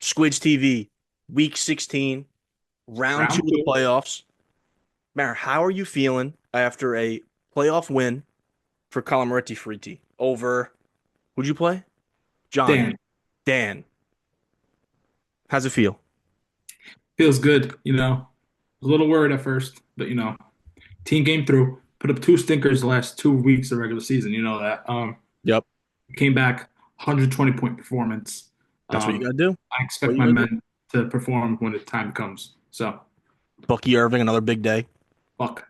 Squids TV, week 16, round two Round of the two. playoffs. Mar, how are you feeling after a playoff win for Colomaretti Fritti over, who'd you play? Johnny. Dan, Dan. How's it feel? feels good. A little worried at first, but team came through, put up two stinkers the last 2 weeks of regular season. You know that. Yep. Came back 120 point performance. That's what you got to do. I What expect you my got to do? men to perform when the time comes. So, Bucky Irving, another big day. fuck.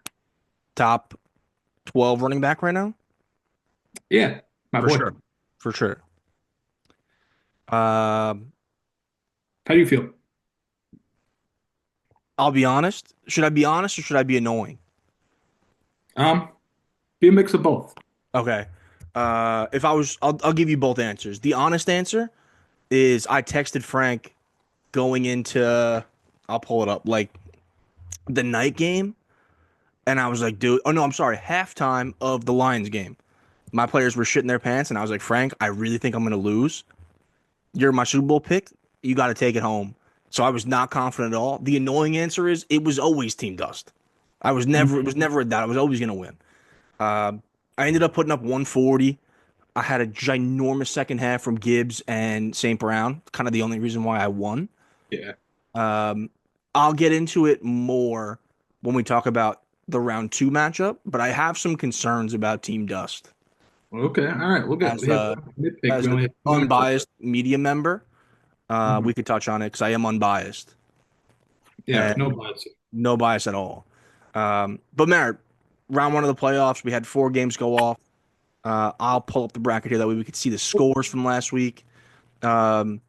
Top 12 running back right now? Yeah, my For boy. sure. For sure. Um, How do you feel? I'll be honest. Should I be honest or should I be annoying? Um, be a mix of both. Okay. If I was, I'll give you both answers. The honest answer is I texted Frank going into, I'll pull it up, like the night game. And I was like, dude, oh no, I'm sorry, halftime of the Lions game. My players were shitting their pants. And I was like, Frank, I really think I'm going to lose. You're my Super Bowl pick. You got to take it home. So I was not confident at all. The annoying answer is it was always Team Dust. It was never a doubt. I was always going to win. Uh, I ended up putting up 140. I had a ginormous second half from Gibbs and St. Brown. Kind of the only reason why I won. Yeah. Um, I'll get into it more when we talk about the round two matchup, but I have some concerns about Team Dust Okay. All right. as We have one nitpick. as We the only have 2 matchups. unbiased media member. Mhm. We could touch on it because I am unbiased Yeah. and No bias. no bias at all. But Merritt, round one of the playoffs, we had 4 games go off. I'll pull up the bracket here that way we could see the scores from last week. Um,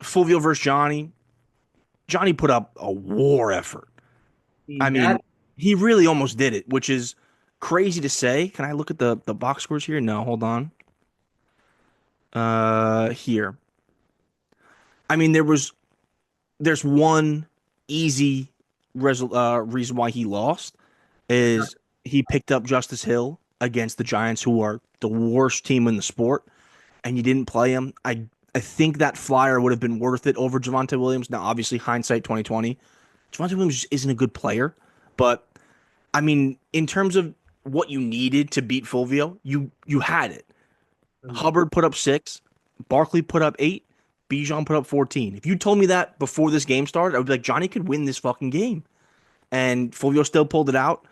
Fulvio versus Johnny. Johnny put up a war effort. I mean, That he really almost did it, which is crazy to say. Can I look at the box scores here? No, hold on. Here. I mean, there's one easy reason why he lost is he picked up Justice Hill against the Giants, who are the worst team in the sport, and you didn't play him. I think that flyer would have been worth it over Javonte Williams. Now, obviously, hindsight 2020, Javonte Williams just isn't a good player, but I mean, in terms of what you needed to beat Fulvio, you had it. Hubbard put up 6, Barkley put up 8, Bijan put up 14. If you told me that before this game started, I would be like, Johnny could win this fucking game. And Fulvio still pulled it out.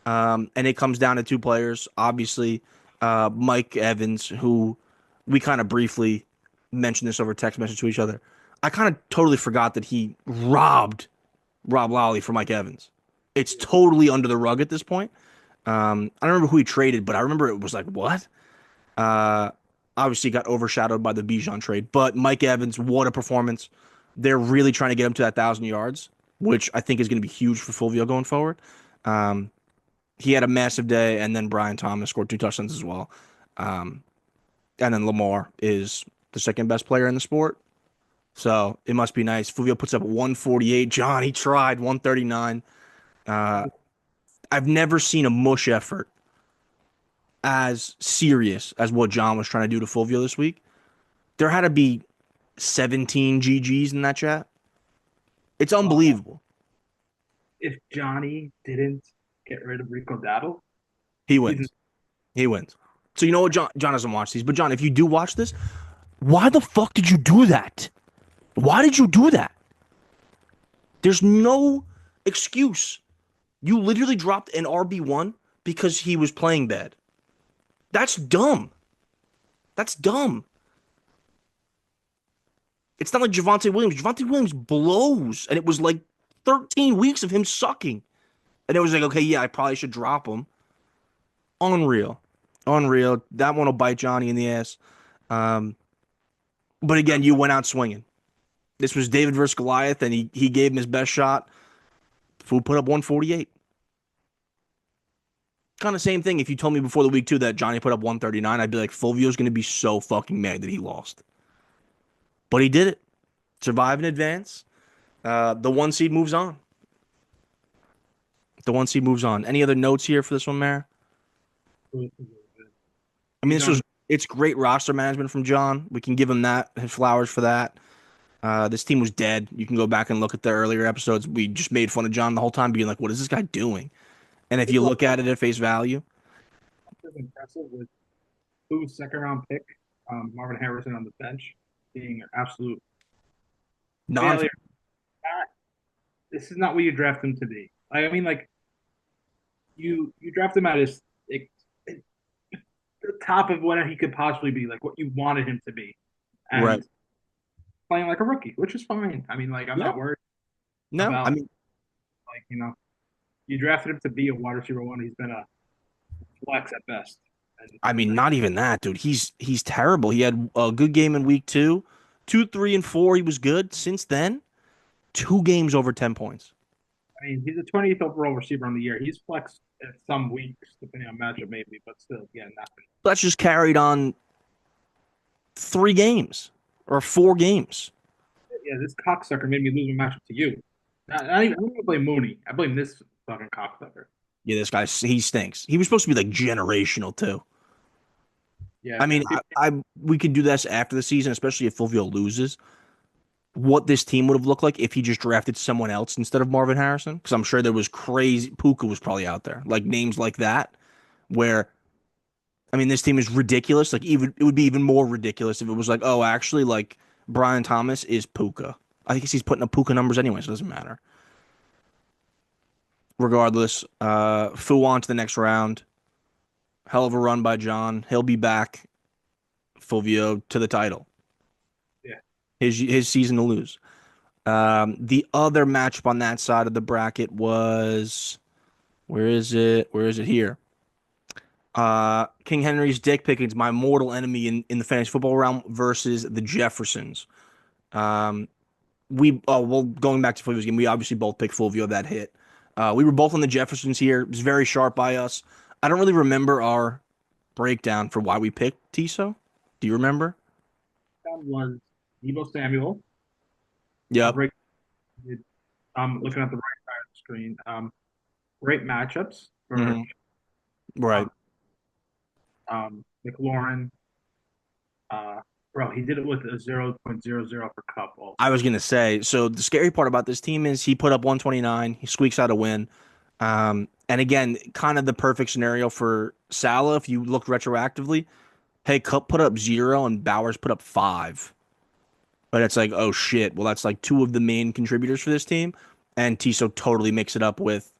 And it comes down to 2 players. Obviously, Mike Evans, who we kind of briefly mentioned this over text message to each other. I kind of totally forgot that he robbed Rob Lowry for Mike Evans. It's totally under the rug at this point. I don't remember who he traded, but I remember it was like, what? Uh, Obviously got overshadowed by the Bijan trade, but Mike Evans, what a performance! They're really trying to get him to that 1,000 yards, which I think is going to be huge for Fulvio going forward. Um, he had a massive day, and then Brian Thomas scored 2 touchdowns as well. Um, and then Lamar is the second best player in the sport, so it must be nice. Fulvio puts up 148. John, he tried 139. Uh, I've never seen a mush effort as serious as what John was trying to do to Fulvio this week. There had to be 17 GGs in that chat. It's unbelievable. if Johnny didn't get rid of Rico Dowdle, He he's wins. He wins. So you know what, John doesn't watch these, but John, if you do watch this, why the fuck did you do that? Why did you do that? There's no excuse. You literally dropped an RB1 because he was playing bad. That's dumb. That's dumb. It's not like Javonte Williams. Javonte Williams blows, and it was like 13 weeks of him sucking. And it was like, okay, yeah, I probably should drop him. Unreal. Unreal. That one will bite Johnny in the ass. Um, but again, you went out swinging. This was David versus Goliath, and he gave him his best shot. Food put up 148. Kind of same thing. If you told me before the week two that Johnny put up 139, I'd be like, Fulvio's going to be so fucking mad that he lost. But he did it. Survive in advance. The 1 seed moves on. The 1 seed moves on. Any other notes here for this one, Mara? I mean, he's on. it's great roster management from John. We can give him that his flowers for that. This team was dead. You can go back and look at the earlier episodes. We just made fun of John the whole time, being like, "What is this guy doing?" And if It's you look at it at face value, impressive with who's second round pick, Marvin Harrison on the bench, being an absolute non failure. Not, this is not what you draft him to be. I mean, like you draft him at his like, the top of what he could possibly be, like what you wanted him to be, right. and playing like a rookie, which is fine. I mean, like I'm Yeah. not worried No, I about mean, like you drafted him to be a wide receiver one. He's been a flex at best, and not even that, dude. He's terrible. He had a good game in week two, two, three, and four. He was good. Since then, two games over 10 points. I mean, he's a 20th overall receiver on the year. He's flexed at some weeks, depending on matchup, maybe, but still, yeah, nothing. That's just carried on 3 games or 4 games. Yeah, this cocksucker made me lose my matchup to you. Not even, I don't even blame Mooney. I blame this fucking cocksucker. Yeah, this guy he stinks. He was supposed to be like generational too. Yeah, I mean, man. People, I we could do this after the season, especially if Fulvio loses. What this team would have looked like if he just drafted someone else instead of Marvin Harrison, because I'm sure there was crazy. Puka was probably out there, like names like that. Where this team is ridiculous. Like even it would be even more ridiculous if it was like, oh, actually, like Brian Thomas is Puka. I think he's putting up Puka numbers anyway, so it doesn't matter. Regardless, Fu on to the next round. Hell of a run by John. He'll be back. Fulvio to the title. yeah, His season to lose. The other matchup on that side of the bracket was where is it? Where is it here? King Henry's Dick Pickens, my mortal enemy in the fantasy football realm, versus the Jeffersons. Um, well, going back to Fulvio's game, we obviously both picked Fulvio that hit. We were both on the Jeffersons here. It was very sharp by us. I don't really remember our breakdown for why we picked Tiso. Do you remember? that was Debo Samuel. I'll Yep. break it. Looking at the right side of the screen. Great matchups for Hmm. Right. um, McLaurin. Bro, he did it with a 0.00 for Cup I also. was gonna say, so the scary part about this team is he put up 129, he squeaks out a win. And again, kind of the perfect scenario for Salah if you look retroactively. Hey, Cup put up 0 and Bowers put up 5. But it's like, oh shit. Well, that's like two of the main contributors for this team. And Tiso totally makes it up with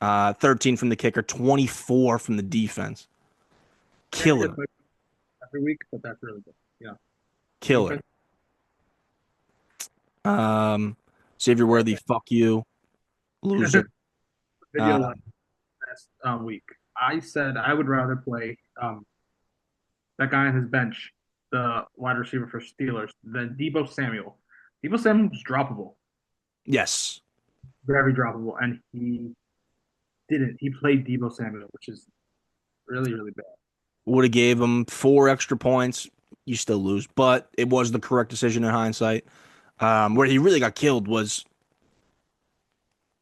13 from the kicker, 24 from the defense. Can't be Killer. good play every week, but that's really good. Yeah, defense. Killer. Um, Xavier Worthy, fuck you. Loser. Video Uh, last week. I said I would rather play that guy on his bench, the wide receiver for Steelers, than Debo Samuel. Debo Samuel was droppable, yes. very droppable, and he didn't. He played Debo Samuel, which is really, really bad. Would have gave him 4 extra points. You still lose, but it was the correct decision in hindsight. Where he really got killed was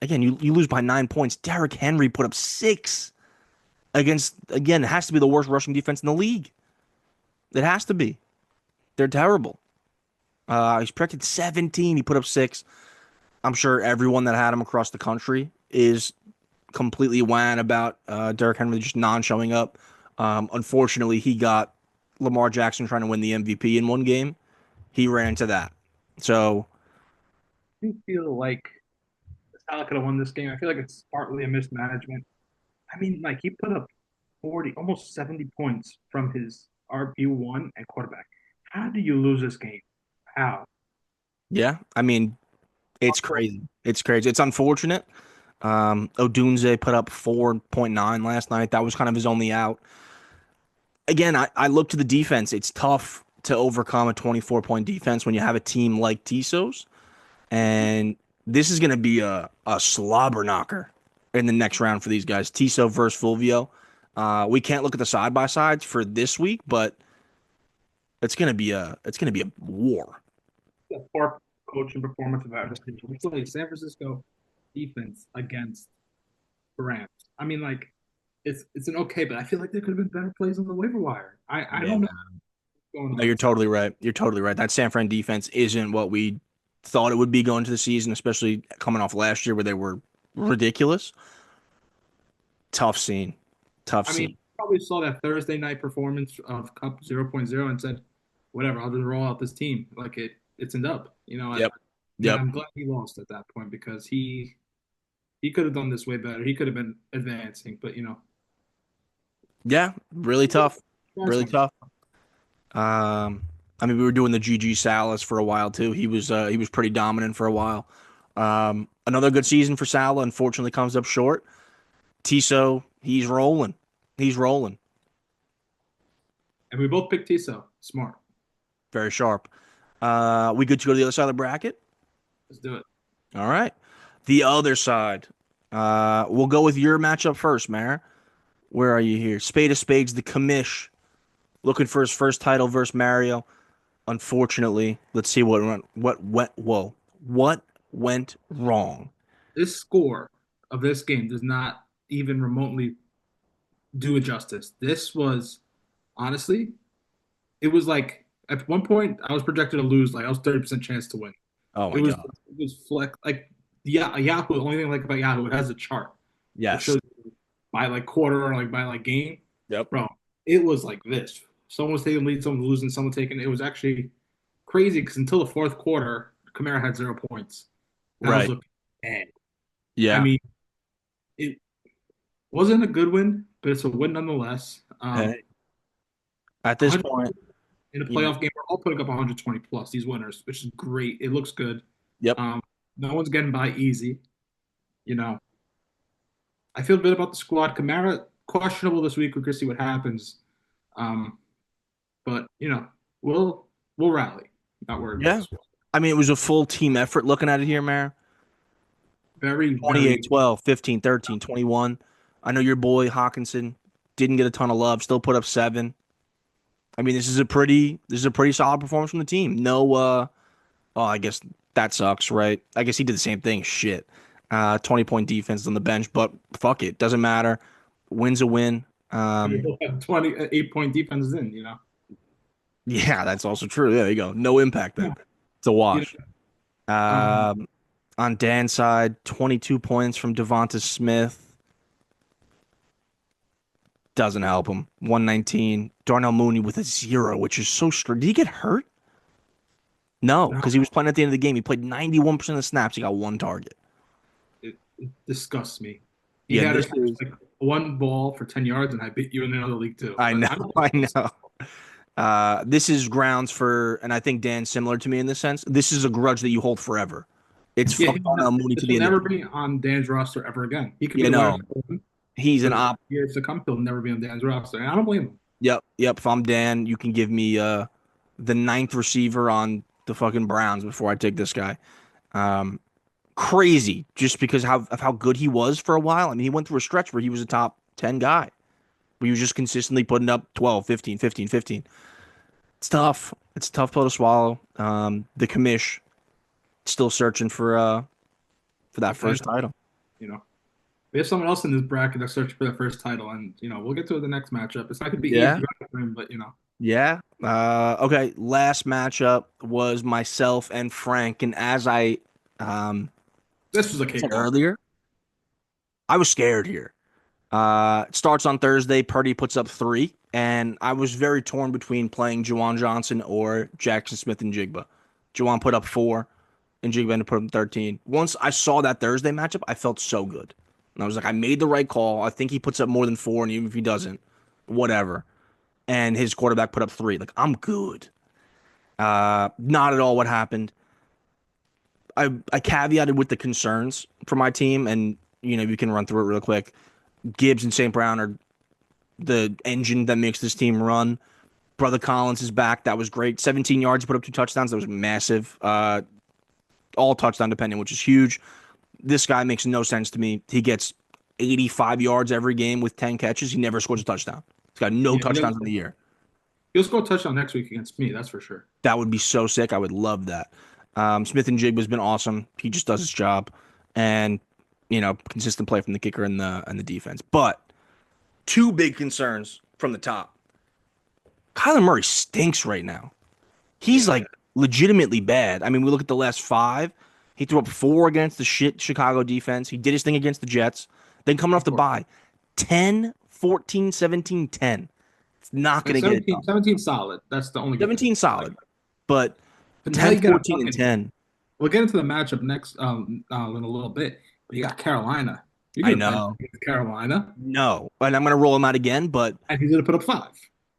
again, you lose by 9 points. Derrick Henry put up 6 against again, it has to be the worst rushing defense in the league. It has to be. They're terrible. He's projected 17. He put up 6. I'm sure everyone that had him across the country is completely wan about Derrick Henry just non showing up. Unfortunately, he got Lamar Jackson trying to win the MVP in one game. He ran into that. So, I do feel like Salah could have won this game. I feel like it's partly a mismanagement. I mean, like he put up 40, almost 70 points from his RB1 and quarterback. How do you lose this game? How? yeah, it's crazy. It's crazy. It's unfortunate. Odunze put up 4.9 last night. That was kind of his only out. Again, I look to the defense. It's tough to overcome a 24-point defense when you have a team like Tiso's. And this is going to be a slobber knocker in the next round for these guys. Tiso versus Fulvio. We can't look at the side by sides for this week, but it's gonna be a war. The poor coaching performance of our team. It's like San Francisco defense against the Rams. I mean, like it's an okay, but I feel like there could have been better plays on the waiver wire. I Yeah. don't know what's going No, on. you're totally right. You're totally right. That San Fran defense isn't what we thought it would be going to the season, especially coming off last year where they were ridiculous. Tough scene. Tough I mean, scene. probably saw that Thursday night performance of Cup 0.0 and said, whatever, I'll just roll out this team. Like it's a dub. Yep. Man, Yep. I'm glad he lost at that point because he could have done this way better. He could have been advancing, but Yeah. Really tough. Stars Really wins. tough. I mean, we were doing the GG Salas for a while too. He was pretty dominant for a while. Another good season for Salah. Unfortunately, comes up short. Tiso, he's rolling. He's rolling. And we both picked Tiso. Smart. Very sharp. We good to go to the other side of the bracket? Let's do it. All right. The other side. We'll go with your matchup first, Mara. Where are you here? Spade of Spades, the commish, looking for his first title versus Mario. Unfortunately, let's see what went. Whoa, what went wrong? This score of this game does not even remotely do it justice. This was honestly, it was like at one point I was projected to lose. Like I was 30% chance to win. Oh It my was God. it was flex like yeah Yahoo. The only thing I like about Yahoo, it has a chart that Yes. shows you by like quarter or like by like game. Yep. Bro, it was like this. Someone was taking the lead, someone was losing, someone taking. It was actually crazy because until the fourth quarter, Kamara had 0 points, and I was Right. looking bad. I Yeah. mean, it wasn't a good win, but it's a win nonetheless. Hey, at this 100 point, in a you, playoff game, we're all putting up 120 plus these winners, which is great. It looks good. yep. Um, no one's getting by easy. You know, I feel good about the squad. Kamara questionable this week. We're gonna see what happens. Um, but we'll rally. Not worried about Yeah. this one. I mean, it was a full team effort looking at it here, Mara. Very, 28, very 12, 15, 13, 21. I know your boy Hawkinson didn't get a ton of love, still put up 7. I mean, this is a pretty solid performance from the team. No oh, I guess that sucks, right? I guess he did the same thing. Shit. 20-point defense on the bench, but fuck it. Doesn't matter. Win's a win. we both have 28-point defenses in. Yeah, that's also true. Yeah, there you go. No impact Yeah. then. It's a You know, wash. um, Um, on Dan's side, 22 points from Devonta Smith. Doesn't help him. 119. Darnell Mooney with a 0, which is so strange. Did he get hurt? No, no, because he was playing at the end of the game. He played 91% of the snaps. He got 1 target. it disgusts me. He Yeah, had this to catch is. like one ball for 10 yards, and I beat you in another league too. I But know. I don't I think know. This is grounds for, and I think Dan's similar to me in this sense. This is a grudge that you hold forever. It's yeah, fuck Darnell Mooney to this the will end of never the. be on Dan's roster ever again. He could be You the wide know, receiver he's for an the op. years to come. He'll never be on Dan's roster, and I don't blame him. Yep, yep. If I'm Dan, you can give me the ninth receiver on the fucking Browns before I take this guy. Um, Crazy, just because of how good he was for a while. I mean, he went through a stretch where he was a top 10 guy. Where he was just consistently putting up 12, 15, 15, 15. It's tough. It's a tough pill to swallow. The commish still searching for that The first title, title. you know. We have someone else in this bracket that's searching for the first title, and we'll get to the next matchup. It's not going to be Yeah. easy for him, but Yeah. Okay. Last matchup was myself and Frank, and as I um this was a said cakewalk. earlier, I was scared here. It starts on Thursday. Purdy puts up 3, and I was very torn between playing Juwan Johnson or Jackson Smith and Jigba. Juwan put up 4, and Jigba ended up putting up 13. Once I saw that Thursday matchup, I felt so good. And I was like, I made the right call. I think he puts up more than 4, and even if he doesn't, whatever. And his quarterback put up 3. Like, I'm good. Not at all what happened. I caveated with the concerns for my team, and we can run through it real quick. Gibbs and St. Brown are the engine that makes this team run. Brother Collins is back. That was great. 17 yards, put up 2 touchdowns. That was massive. All touchdown dependent, which is huge. This guy makes no sense to me. He gets 85 yards every game with 10 catches. He never scores a touchdown. He's got no Yeah, touchdowns in the year. he'll score a touchdown next week against me. That's for sure. That would be so sick. I would love that. Smith and Jig has been awesome. He just does his job, and consistent play from the kicker and the defense. But 2 big concerns from the top. Kyler Murray stinks right now. He's Yeah, like legitimately bad. I mean, we look at the last five. He threw up four against the shit Chicago defense. He did his thing against the Jets. Then coming off Of the course. bye, 10, 14, 17, 10. It's not going Like to get it 17, done. 17 solid. That's the only good thing. 17 Like, solid, but but now 10, you got a 14, and fucking. 10. We'll get into the matchup next in a little bit. But you got Carolina. You're I gonna bench know. Carolina, No. And I'm going to roll him out again, but and he's gonna put up 5.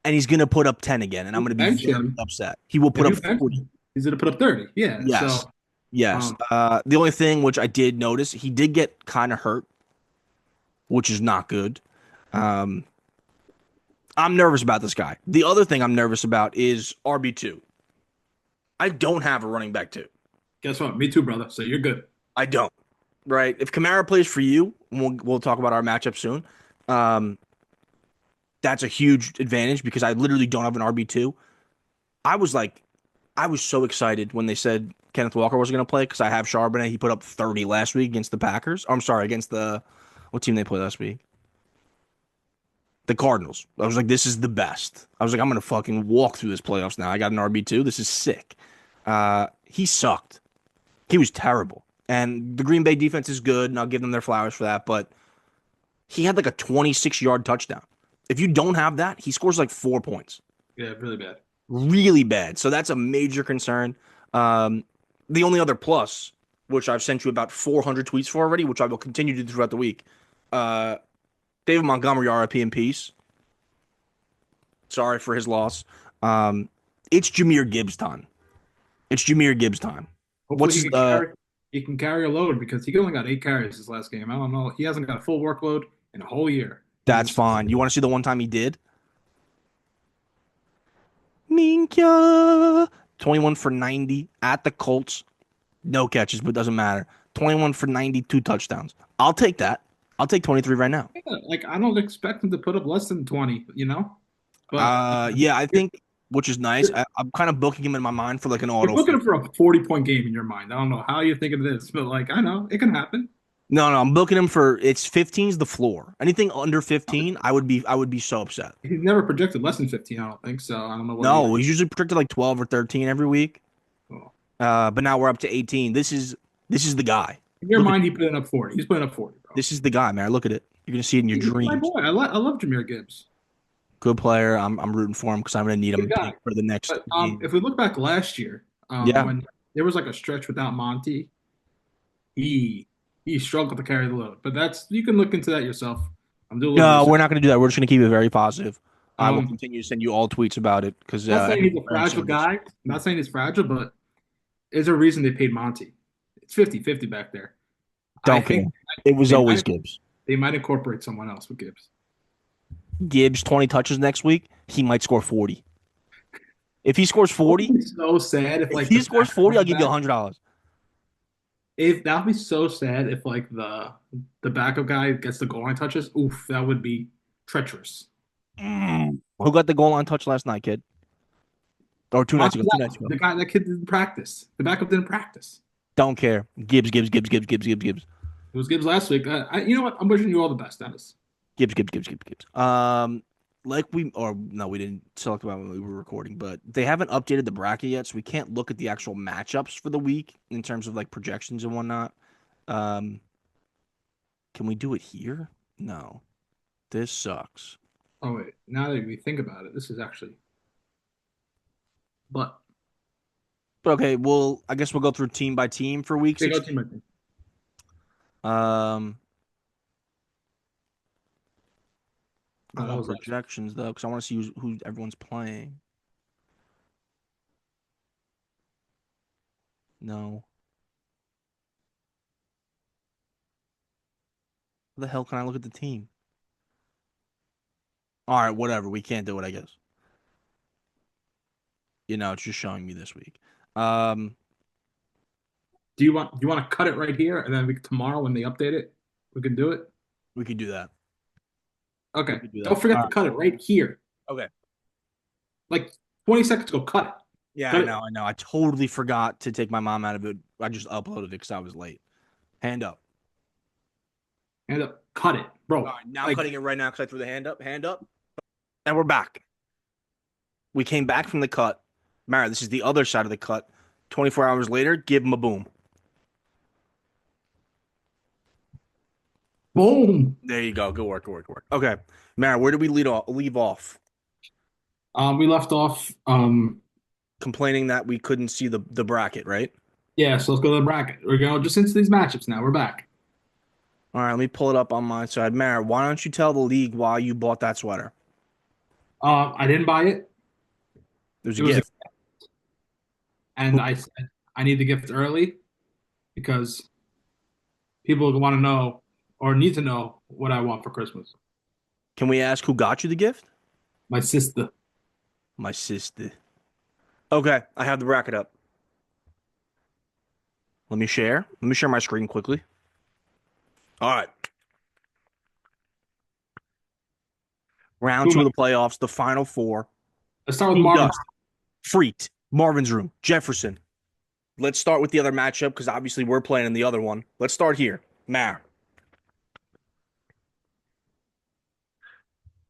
and he's going to put up 10 again, and I'm You going to be bench very him. upset. He will If put up you bench 40. him, he's gonna put up 30. Yeah. Yes. So Yes. um, The only thing which I did notice, he did get kind of hurt, which is not good. Um, I'm nervous about this guy. The other thing I'm nervous about is RB2. I don't have a running back two. guess what? Me too, brother. So you're good. I don't. Right? If Kamara plays for you, we'll talk about our matchup soon. Um, that's a huge advantage because I literally don't have an RB2. I was like, I was so excited when they said Kenneth Walker wasn't going to play because I have Charbonnet. He put up 30 last week against the Packers. I'm sorry, against the what team they played last week? The Cardinals. I was like, this is the best. I was like, I'm gonna fucking walk through this playoffs now. I got an RB2. This is sick. He sucked. He was terrible. And the Green Bay defense is good, and I'll give them their flowers for that. But he had like a 26-yard touchdown. If you don't have that, he scores like 4 points. Yeah, really bad. Really bad. So that's a major concern. Um, the only other plus, which I've sent you about 400 tweets for already, which I will continue to do throughout the week. Uh, David Montgomery, RIP in peace. Sorry for his loss. It's Jahmyr Gibbs time. It's Jahmyr Gibbs time. Hopefully What's he his, can carry. He can carry a load because he only got 8 carries this last game. I don't know. He hasn't got a full workload in a whole year. that's He's fine. You want to see the one time he did? Minka. 21 for 90 at the Colts. No catches, but doesn't matter. 21 for 92 touchdowns. I'll take that. I'll take 23 right now. like I don't expect him to put up less than 20. But Yeah, I you're, think, which is nice. you're I'm kind of booking him in my mind for like an you're auto booking him 50. for a 40-point game in your mind. I don't know how you're thinking of this, but like I know it can happen. No, no, I'm booking him for it's 15's the floor. Anything under 15, I would be so upset. He's never projected less than 15. I don't think so. I don't know what he. No, he's usually predicted like 12 or 13 every week. Oh. But now we're up to 18. This is the guy. In your Look at mind, he put up 40. He's putting up 40, bro. this is the guy, man. Look at it. You're gonna see it in your He's my dreams. boy. I love Jahmyr Gibbs. Good player. I'm rooting for him because I'm gonna need Good him guy. for the next But game. if we look back last year, Yeah. when there was like a stretch without Monty, he he struggled to carry the load. But that's you can look into that yourself. I'm doing a little No, we're research. not gonna do that. We're just gonna keep it very positive. I will Um, continue to send you all tweets about it because not saying he's a fan fragile service. guy. I'm not saying he's fragile, but there's a reason they paid Monty. It's 50-50 back there. I Don't care. think It was they always might Gibbs. they might incorporate someone else with Gibbs. Gibbs 20 touches next week. He might score 40. If he scores It would 40, be so sad if if like the he scores backup 40, I'll running give you back. $100. If that would be so sad if like the backup guy gets the goal line touches. Oof, that would be treacherous. Who got the goal line touch last night, kid? Or 2 nights ago? 2 nights ago. The guy that kid didn't practice. The backup didn't practice. Don't care. Gibbs, Gibbs, Gibbs, Gibbs, Gibbs, Gibbs, Gibbs, It was Gibbs last week. You know what? I'm wishing you all the best, Dennis. Gibbs, Gibbs, Gibbs, Gibbs, Gibbs. Like or no, we didn't talk about when we were recording, but they haven't updated the bracket yet, so we can't look at the actual matchups for the week in terms of like projections and whatnot. Um, can we do it here? No, this sucks. Oh wait, now that we think about it, this is actually. But But okay, well, I guess we'll go through team by team for week they go team by 16. team. Um, I That want was last week. projections though, because I want to see who everyone's playing. No, how the hell can I look at the team? All right, whatever. We can't do it, I guess. It's just showing me this week. Um, Do you want to cut it right here, and then tomorrow when they update it, we can do it. we could do that. We Okay. could do that. Don't forget All to right. cut it right here. Okay. Like 20 seconds ago, cut it. Yeah, I Cut it. know. I know. I totally forgot to take my mom out of it. I just uploaded it because I was late. Hand up. And cut it, All bro. right, now I'm Like cutting it right now because I threw the hand up. Hand up. And we're back. We came back from the cut. Mara, this is the other side of the cut. 24 hours later, give him a boom. Boom. There you go. Good work, good work, good work. Okay. Mara, where did we leave off? We left off. Complaining that we couldn't see the bracket, right? Yeah, so let's go to the bracket. We're going just into these matchups now. We're back. All right, let me pull it up on my side. Mara, why don't you tell the league why you bought that sweater? I didn't buy it. It was a It was a, gift. and Who I said I need the gift early because people want to know or need to know what I want for Christmas. can we ask who got you the gift? My sister. My sister. Okay, I have the bracket up. Let me share. Let me share my screen quickly. All right. Round Who am two I? of the playoffs, the final four. Let's start with Team Marvin. Dust, Freaked, Marvin's Room, Jefferson. Let's start with the other matchup because obviously we're playing in the other one. Let's start here. Mar,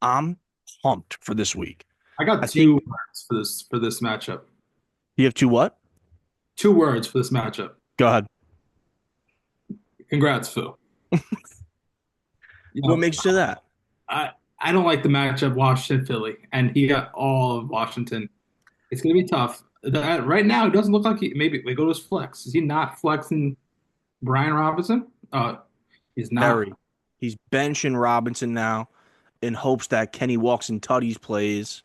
I'm pumped for this week. I got I think two words for this matchup. you have two what? Two words for this matchup. Go ahead. Congrats, Phil. You What know, makes you say that? I I don't like the matchup Washington Philly, and he got all of Washington. It's gonna be tough. Right now, it doesn't look like he. Maybe we go to his flex. Is he not flexing Brian Robinson? He's not. Very. He's benching Robinson now in hopes that Kenny Walks and Tutties plays.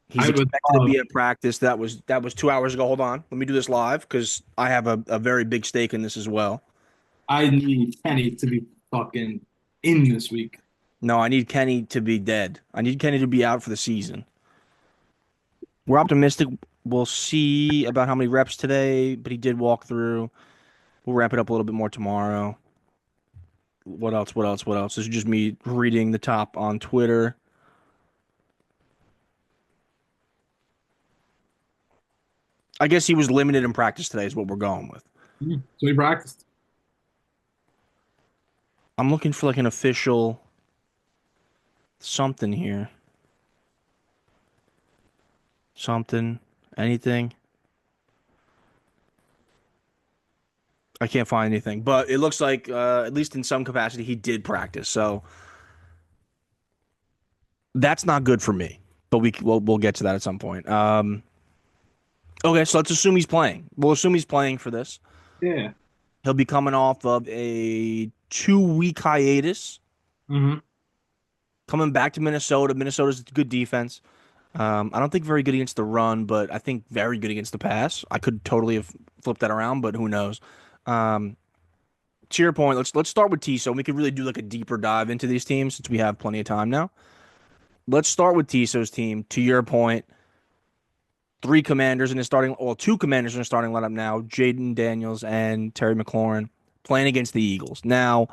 He's I would expected to love. be at practice. That was 2 hours ago. Hold on. Let me do this live because I have a very big stake in this as well. I need Kenny to be fucking in this week. No, I need Kenny to be dead. I need Kenny to be out for the season. We're optimistic. We'll see about how many reps today, but he did walk through. We'll wrap it up a little bit more tomorrow. What else? What else? What else? This is just me reading the top on Twitter. I guess he was limited in practice today, is what we're going with. So he practiced. I'm looking for like an official something here. Something. Anything. I can't find anything, but it looks like, at least in some capacity, he did practice. So that's not good for me. But we'll get to that at some point. Okay, so let's assume he's playing. We'll assume he's playing for this. Yeah. He'll be coming off of a 2 week hiatus, Hmm. coming back to Minnesota. Minnesota's a good defense. I don't think very good against the run, but I think very good against the pass. I could totally have flipped that around, but who knows? Um, to your point, let's start with T. So we could really do like a deeper dive into these teams since we have plenty of time now. Let's start with Tisso's team. To your point, three commanders in his starting, well, two commanders in his starting lineup now: Jaden Daniels and Terry McLaurin playing against the Eagles. Now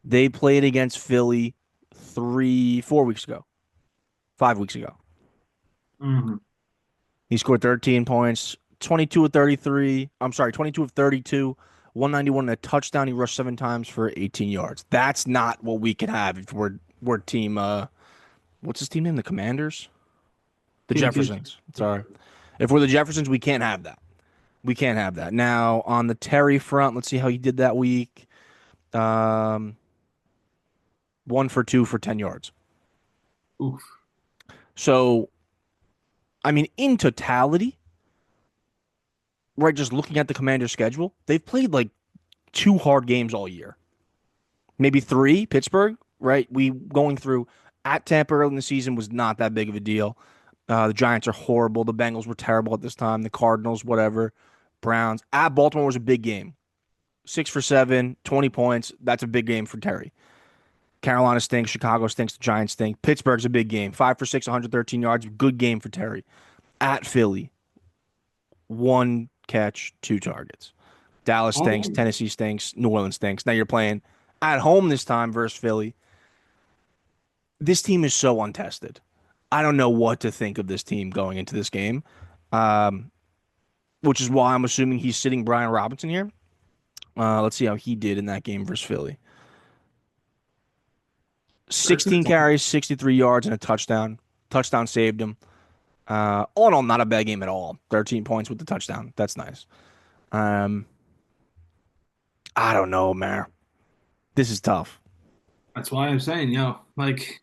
they played against Philly 4 weeks ago, 5 weeks ago. Hmm. He scored 13 points, 22 of 33. I'm sorry, 22 of 32, 191 and a touchdown. He rushed 7 times for 18 yards. That's not what we can have if we're team. What's his team name? The Commanders, the Team T. Jeffersons. Sorry, if we're the Jeffersons, we can't have that. We can't have that. Now on the Terry front, let's see how he did that week. Um, 1 for 2 for 10 yards. Oof. So, I mean, in totality, right, just looking at the Commander's schedule, they've played like two hard games all year. Maybe three, Pittsburgh, right? We going through at Tampa early in the season was not that big of a deal. The Giants are horrible. The Bengals were terrible at this time. The Cardinals, whatever. Browns. At Baltimore was a big game. 6 for 7, 20 points. That's a big game for Terry. Carolina stinks. Chicago stinks. The Giants stink. Pittsburgh's a big game. 5 for 6, 113 yards. Good game for Terry. At Philly, 1 catch, 2 targets. Dallas stinks. Oh, Tennessee stinks. New Orleans stinks. Now you're playing at home this time versus Philly. This team is so untested. I don't know what to think of this team going into this game, um, which is why I'm assuming he's sitting Brian Robinson here. Let's see how he did in that game versus Philly. 16 carries, 63 yards, and a touchdown. Touchdown saved him. All in all, not a bad game at all. 13 points with the touchdown. That's nice. Um, I don't know, man. This is tough. That's why I'm saying, like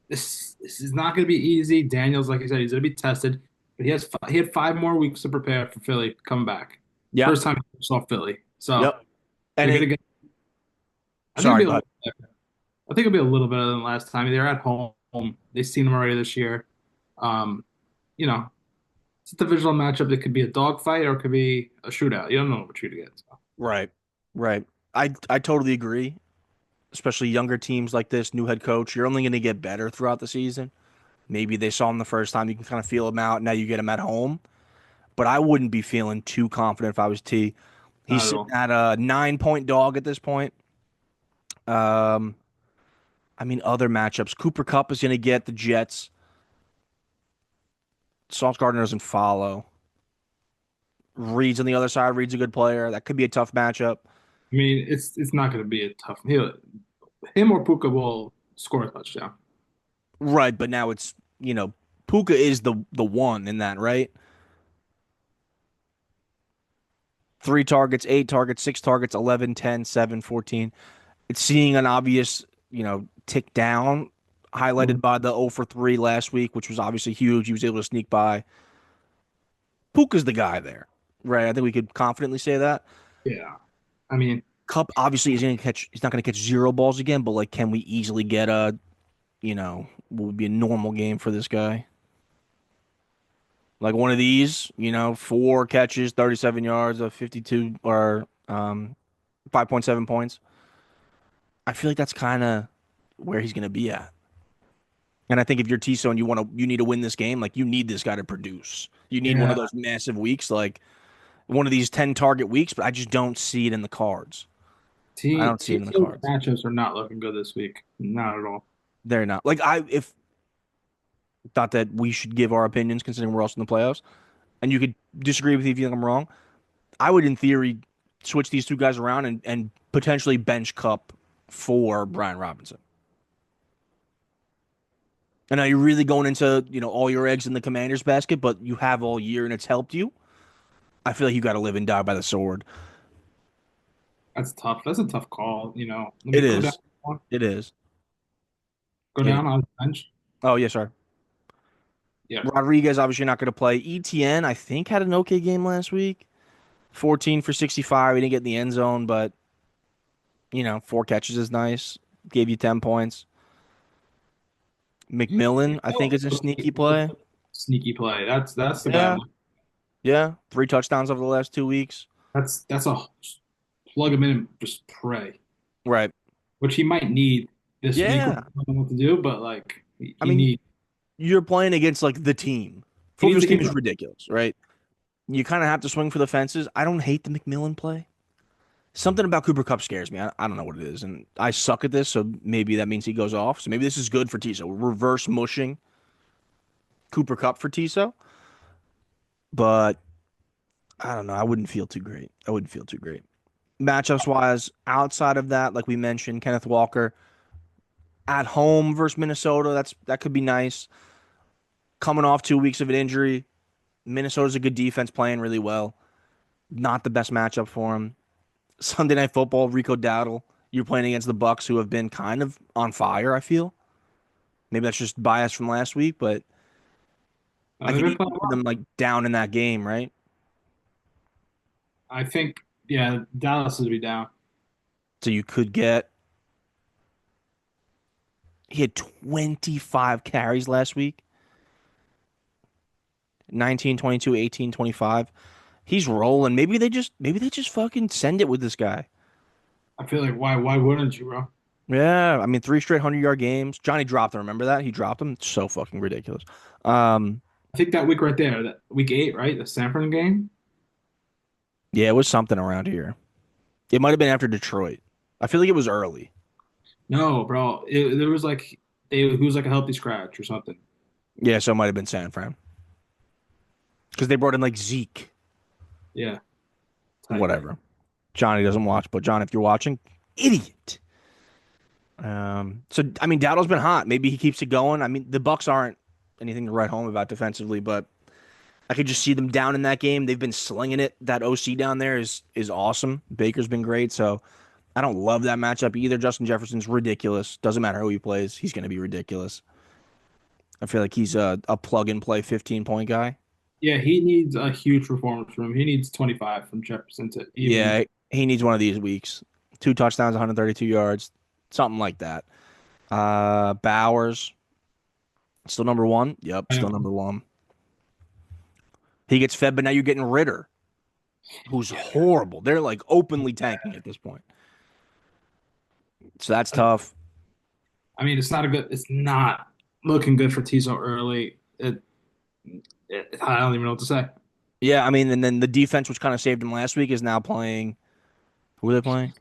this is not going to be easy. Daniels, like I said, he's going to be tested, but he had 5 more weeks to prepare for Philly coming back. Yep. First time he saw Philly, so Yep. And they're going it, to get. I think sorry, it'll be go a ahead. little better. I think it'll be a little better than last time. They're at home. They've seen them already this year. Um, you know, it's a divisional matchup. It could be a dogfight or it could be a shootout. You don't know what you're going to get. So. Right. Right. I totally agree. Especially younger teams like this, new head coach, you're only going to get better throughout the season. Maybe they saw him the first time, you can kind of feel him out. Now you get him at home, but I wouldn't be feeling too confident if I was T. He's Not at sitting all. at a 9 point dog at this point. Um, I mean, other matchups. Cooper Cup is going to get the Jets. Sauce Gardner doesn't follow. Reed's on the other side. Reed's a good player. That could be a tough matchup. I mean, it's not going to be a tough. Him or Puka will score a touchdown. Right, but now it's, Puka is the one in that, right? 3 targets, 8 targets, 6 targets, 11, 10, 7, 14. It's seeing an obvious, tick down, highlighted Mhm. by the 0 for 3 last week, which was obviously huge. He was able to sneak by. Puka's the guy there, right? I think we could confidently say that. Yeah. I mean, Cup obviously is going to catch. He's not going to catch zero balls again, but like, can we easily get what would be a normal game for this guy? Like one of these, 4 catches, 37 yards, of 52 or 5.7 points. I feel like that's kind of where he's going to be at. And I think if you're Tiso and you need to win this game, like you need this guy to produce. You need one yeah, of those massive weeks, like one of these 10 target weeks, but I just don't see it in the cards. I don't see it in the TCO's cards. matchups are not looking good this week. Not at all. They're not. Like I if thought that we should give our opinions considering we're also in the playoffs, and you could disagree with me if you think I'm wrong. I would in theory switch these two guys around and potentially bench Cup for Brian Robinson. And are you really going into, all your eggs in the commander's basket, but you have all year and it's helped you? I feel like you got to live and die by the sword. That's tough. That's a tough call. Let It me go down. is. It is. Go It down is. on the bench. Oh, yes, sir. Yeah, Rodriguez obviously not going to play. ETN, I think, had an okay game last week. 14 for 65. He didn't get in the end zone, but, 4 catches is nice. Gave you 10 points. McMillan, I think, is a sneaky play. sneaky play. That's the guy. Yeah. Yeah. 3 touchdowns over the last 2 weeks. That's a plug him in and just pray, Right. which he might need this week when Yeah. he doesn't know what to do. But like I mean, need you're playing against like the team. he needs Fulvio's to team keep is it up. ridiculous, right? You kind of have to swing for the fences. I don't hate the McMillan play. Something about Cooper Cup scares me. I don't know what it is, and I suck at this, so maybe that means he goes off. So maybe this is good for Tiso. Reverse mushing Cooper Cup for Tiso, but I don't know. I wouldn't feel too great. I wouldn't feel too great. Matchups wise, outside of that, like we mentioned, Kenneth Walker at home versus Minnesota. That could be nice. Coming off 2 weeks of an injury, Minnesota's a good defense, playing really well. Not the best matchup for him. Sunday Night Football, Rico Dowdle. You're playing against the Bucks, who have been kind of on fire. I feel maybe that's just bias from last week, but I They've could been easily playing see them well. like down in that game, right? I think yeah, Dallas will be down. So you could get. He had 25 carries last week. 19, 22, 18, 25. He's rolling. Maybe they just fucking send it with this guy. I feel like why wouldn't you, bro? Yeah, I mean 3 straight 100-yard games. Johnny dropped him. Remember that? He dropped him. It's so fucking ridiculous. Um, I think that week right there, that week 8, right? The Sanford game. yeah, it was something around here. It might have been after Detroit. I feel like it was early. No, bro. There was like he was like a healthy scratch or something. Yeah, so it might have been San Fran because they brought in like Zeke. Yeah, tight. Whatever. Johnny doesn't watch, but John, if you're watching, idiot. So I mean, Dowdle's been hot. Maybe he keeps it going. I mean, the Bucks aren't. anything to write home about defensively, but I could just see them down in that game. They've been slinging it. That OC down there is awesome. Baker's been great, so I don't love that matchup either. Justin Jefferson's ridiculous. Doesn't matter who he plays, he's going to be ridiculous. I feel like he's a plug and play 15-point guy. Yeah, he needs a huge performance from him. He needs 25 from Jefferson to even. Yeah, he needs one of these weeks. 2 touchdowns, 132 yards, something like that. Bowers, still number one. Yep, still number one. He gets fed, but now you're getting Ritter, who's Yeah, horrible. They're like openly tanking at this point. So that's tough. I mean, it's not a good. It's not looking good for Tizo early. I don't even know what to say. Yeah, I mean, and then the defense, which kind of saved him last week, is now playing. Who are they playing?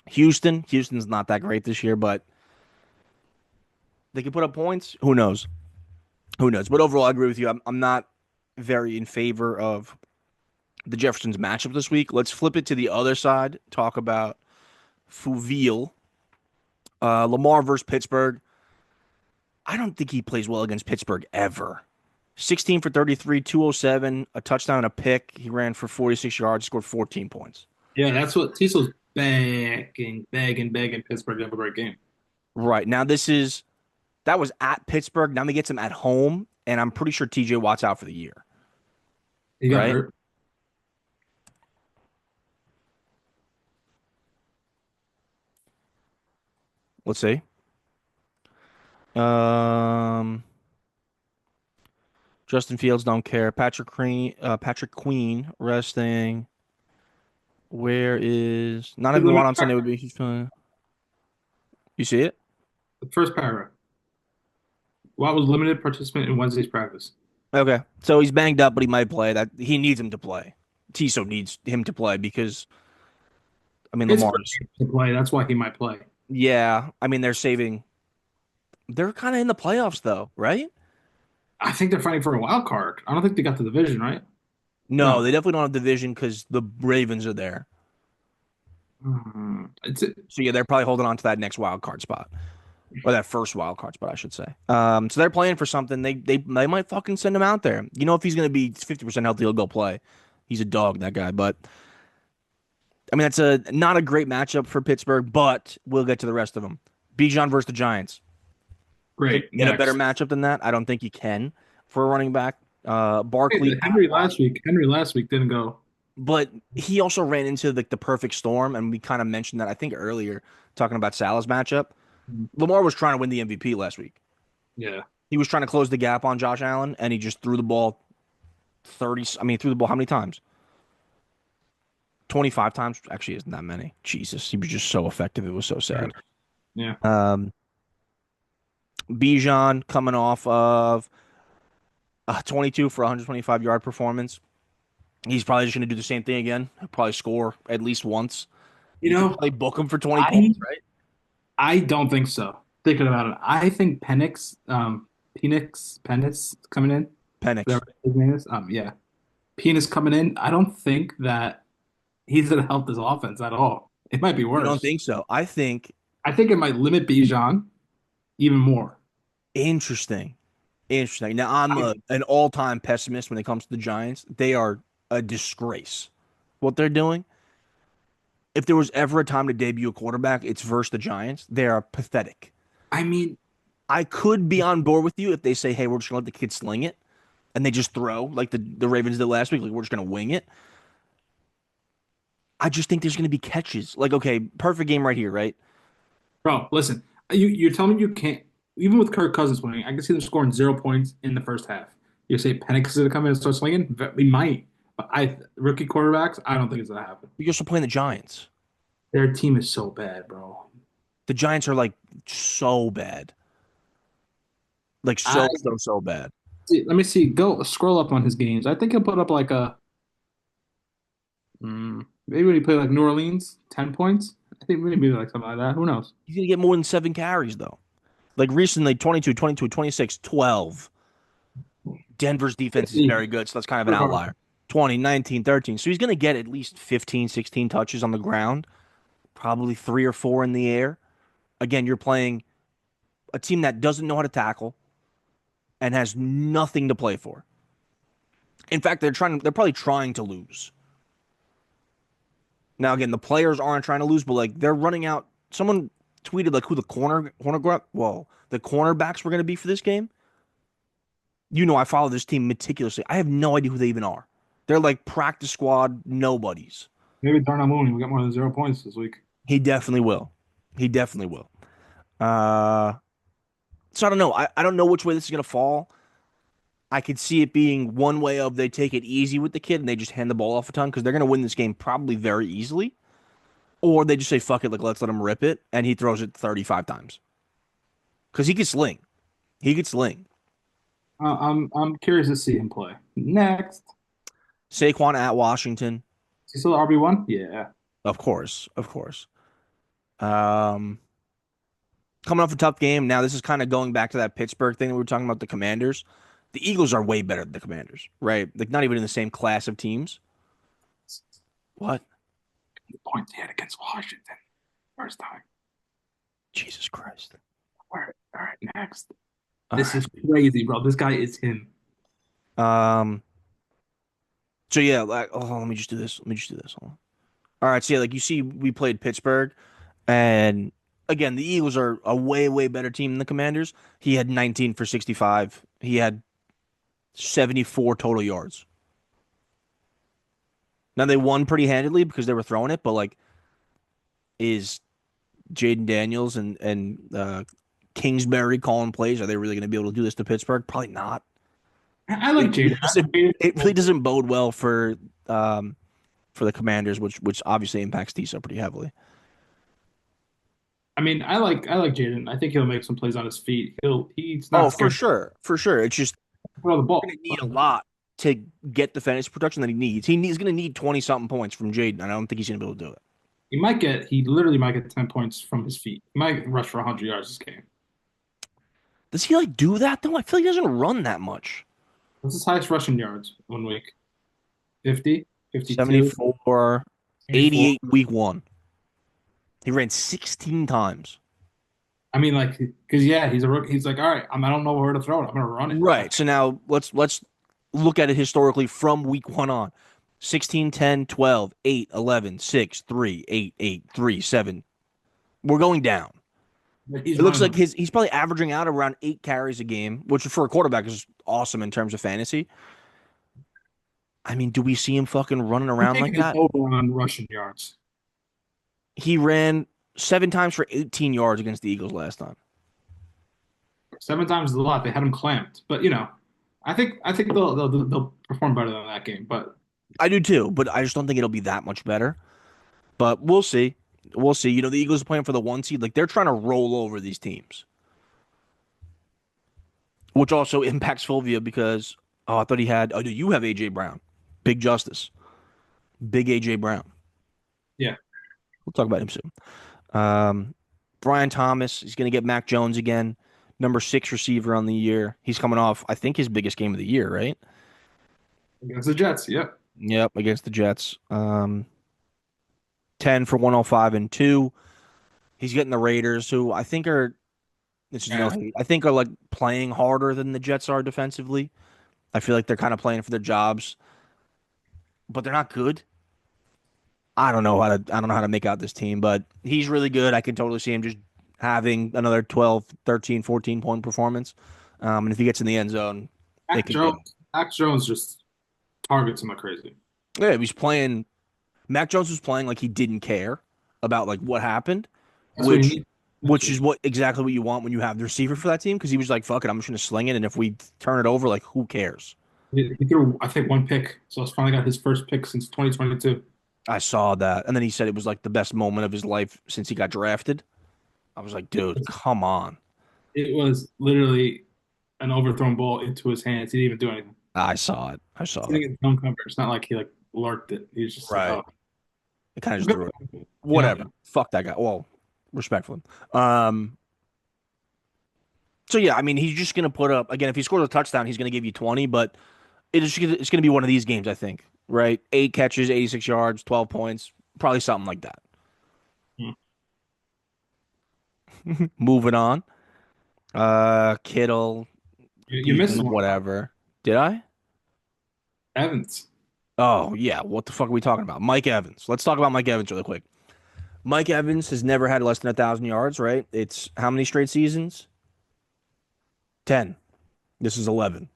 Houston. Houston's not that great this year, but they can put up points. Who knows? Who knows? But overall, I agree with you. I'm not very in favor of the Jeffersons matchup this week. Let's flip it to the other side. Talk about Fuville. Lamar versus Pittsburgh. I don't think he plays well against Pittsburgh ever. 16 for 33, 207, a touchdown, a pick. He ran for 46 yards, scored 14 points. Yeah, that's what Tizo's begging Pittsburgh to have a great game. Right. Now, that was at Pittsburgh. Now he gets him at home, and I'm pretty sure TJ Watt's out for the year. He got Right? hurt. Let's see. Um, Justin Fields don't care. Patrick Queen resting. Where is not He having Watt limited on Sunday would be he's fine. You see it? the first paragraph. Watt was limited participant in Wednesday's practice. Okay. So he's banged up, but he might play. That he needs him to play. Tiso needs him to play because I mean Pittsburgh Lamar's needs to play. That's why he might play. yeah. I mean they're kind of in the playoffs though, right? I think they're fighting for a wild card. I don't think they got the division, right? No, No. they definitely don't have division because the Ravens are there. It's So yeah, they're probably holding on to that next wild card spot. Or that first wild card spot, I should say. So they're playing for something. They might fucking send him out there. You know, if he's gonna be 50% healthy, he'll go play. He's a dog, that guy. But I mean, that's a not a great matchup for Pittsburgh, but we'll get to the rest of them. Bijan versus the Giants. Can great. you get a better Next. matchup than that? I don't think you can for a running back. Hey, Barkley, Henry last week didn't go. but he also ran into the perfect storm, and we kind of mentioned that I think earlier talking about Salah's matchup. Lamar was trying to win the MVP last week. Yeah. He was trying to close the gap on Josh Allen, and he just threw the ball 30. I mean, he threw the ball how many times? 25 times? Actually, isn't that many. Jesus. He was just so effective. It was so sad. Yeah. Um, Bijan coming off of a 22 for 125-yard performance. He's probably just going to do the same thing again. He'll probably score at least once. You You could know, probably book him for 20 I points, right? I don't think so. Thinking about it, I think Penix coming in. Penix. Whatever his name is. Yeah. Penis coming in. I don't think that he's gonna help this offense at all. It might be You don't worse. think so? I think I think it might limit Bijan even more. interesting. Interesting. Now, I'm an all-time pessimist when it comes to the Giants. They are a disgrace. What they're doing. If there was ever a time to debut a quarterback, it's versus the Giants. They are pathetic. I mean, I could be on board with you if they say, hey, we're just going to let the kid sling it and they just throw like the Ravens did last week. Like, we're just going to wing it. I just think there's going to be catches. Like, okay, perfect game right here, right? bro, listen. You're telling me you can't even with Kirk Cousins winning. I can see them scoring 0 points in the first half. You say Penix is gonna come in and start slinging? We might, but I rookie quarterbacks. I don't think it's gonna happen. You're also playing the Giants. Their team is so bad, bro. The Giants are like so bad. Like, I so bad. let me see. Go scroll up on his games. I think he'll put up like a maybe when he played like New Orleans, 10 points. I think maybe like something like that. Who knows? He's going to get more than 7 carries, though. Like, recently, 22, 22, 26, 12. Denver's defense is very good, so that's kind of an outlier. 20, 19, 13. So he's going to get at least 15, 16 touches on the ground, probably 3 or 4 in the air. Again, you're playing a team that doesn't know how to tackle. and has nothing to play for. In fact, they're probably trying to lose. Now again, the players aren't trying to lose, but like they're running out. Someone tweeted like who the the cornerbacks were going to be for this game. You know, I follow this team meticulously. I have no idea who they even are. They're like practice squad nobodies. Maybe Darnell Mooney will get more than 0 points this week. He definitely will. He definitely will. Uh, so I don't know. I don't know which way this is gonna fall. I could see it being one way of they take it easy with the kid and they just hand the ball off a ton because they're gonna win this game probably very easily. Or they just say fuck it, like let's let him rip it, and he throws it 35 times because he can sling. He could sling. I'm curious to see him play. Next, Saquon at Washington, is he still RB1? Yeah. of course, of course. Um, Coming off a tough game. Now this is kind of going back to that Pittsburgh thing that we were talking about the Commanders. The Eagles are way better than the Commanders, right? Like not even in the same class of teams. What? The points he had against Washington first time. Jesus Christ. All right, next. All This right. is crazy, bro. This guy is him. Um. So yeah, like, oh, let me just do this. Let me just do this. Hold on. All right. So yeah, like you see, we played Pittsburgh, and again, the Eagles are a way better team than the Commanders. He had 19 for 65. He had 74 total yards. Now they won pretty handedly because they were throwing it, but like, is Jaden Daniels and Kingsbury calling plays? Are they really going to be able to do this to Pittsburgh? Probably not. I like Jaden. It really doesn't bode well um, for the Commanders, which obviously impacts Tisa pretty heavily. I mean, I like Jaden. I think he'll make some plays on his feet. He's Oh, not scared for sure. It's just to throw the going ball. to need a lot to get the fantasy production that he needs. He's going to need 20 something points from Jaden, and I don't think he's going to be able to do it. He literally might get 10 points from his feet. He might rush for 100 yards this game. Does he like do that though? I feel like he doesn't run that much. What's his highest rushing yards 1 week? 50, 52, 74, 84. 88 week one. He ran 16 times. I mean, like, because yeah, he's a rookie. He's like, all right, I don't know where to throw it. I'm gonna run it. Right. So now let's look at it historically from week one on. 16, 10, 12, 8, 11, 6, 3, 8, 8, 3, 7. We're going down. But he's It looks running like them. he's probably averaging out around 8 carries a game, which for a quarterback is awesome in terms of fantasy. I mean, do we see him fucking running I'm around like taking his that? over on rushing yards. He ran 7 times for 18 yards against the Eagles last time. 7 times is a lot. They had him clamped, but I think they'll perform better than that game. But I do too, but I just don't think it'll be that much better. But we'll see. We'll see. You know, the Eagles are playing for the 1 seed. Like they're trying to roll over these teams, which also impacts Fulvia because I thought he had. Oh, do you have AJ Brown? Big Justice, big AJ Brown. yeah, We'll talk about him soon. Brian Thomas, he's going to get Mac Jones again, number 6 receiver on the year. He's coming off, I think, his biggest game of the year, right? against the Jets. Yep. Yep, against the Jets. 10 for 105 and 2. He's getting the Raiders, who I think are, this is no Yeah. hate, I think are like playing harder than the Jets are defensively. I feel like they're kind of playing for their jobs, but they're not good. I don't know how to make out this team, but he's really good. I can totally see him just having another 12, 13, 14 point performance. And if he gets in the end zone, it Mac could go. Jones. Mac Jones just targets him like crazy. Yeah, he's playing. Mac Jones was playing like he didn't care about like what happened, That's what he which needs next which week. is what exactly what you want when you have the receiver for that team because he was like, "Fuck it, I'm just gonna sling it, and if we turn it over, like who cares?" He threw, I think, 1 pick, so it's finally got his first pick since 2022. I saw that, and then he said it was like the best moment of his life since he got drafted. I was like, "Dude, come on!" It was literally an overthrown ball into his hands. He didn't even do anything. I saw it. I saw it. Sitting in zone cover. It's not like he like lurked it. He was just like, Right. oh, It kind of just good. threw it. Yeah. Whatever. Fuck that guy. Well, respect for him. So yeah, I mean, he's just gonna put up again. If he scores a touchdown, he's gonna give you 20. But it's gonna be one of these games, I think. Right? 8 catches, 86 yards, 12 points, probably something like that. Hmm. Moving on. Kittle. You missed decent, one. whatever. Did I? Evans. Oh, yeah. What the fuck are we talking about? Mike Evans. Let's talk about Mike Evans really quick. Mike Evans has never had less than 1,000 yards, right? It's how many straight seasons? 10. This is 11.